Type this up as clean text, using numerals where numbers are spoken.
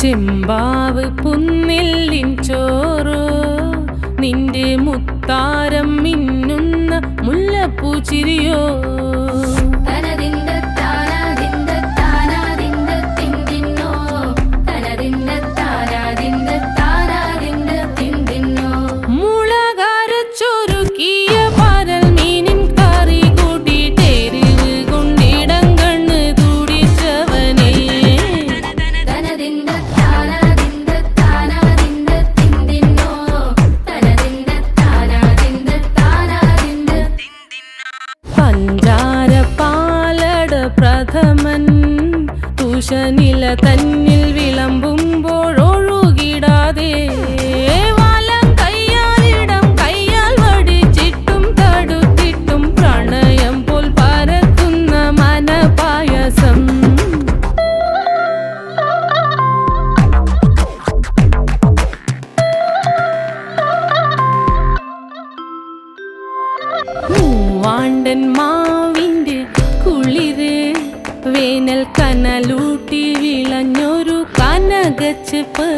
ചെമ്പാവ് പുന്നെല്ലിൻ ചോറോ നിന്റെ മുത്താരം മിന്നുന്ന മുല്ലപ്പൂച്ചിരിയോ പ്രഥമൻ തുഷനില തന്നിൽ വിളമ്പുമ്പോഴൊഴുകിടാതെ വലം കയ്യാലിടം കയ്യാൽ വടിച്ചിട്ടും തടുത്തിട്ടും പ്രണയം പോൽ പരക്കുന്ന മനപായസം മൂവാണ്ടൻ മാവിൻ്റെ കുളിര് വേനൽ കനലൂട്ടി വിളഞ്ഞൊരു കനകച്ചെപ്പ്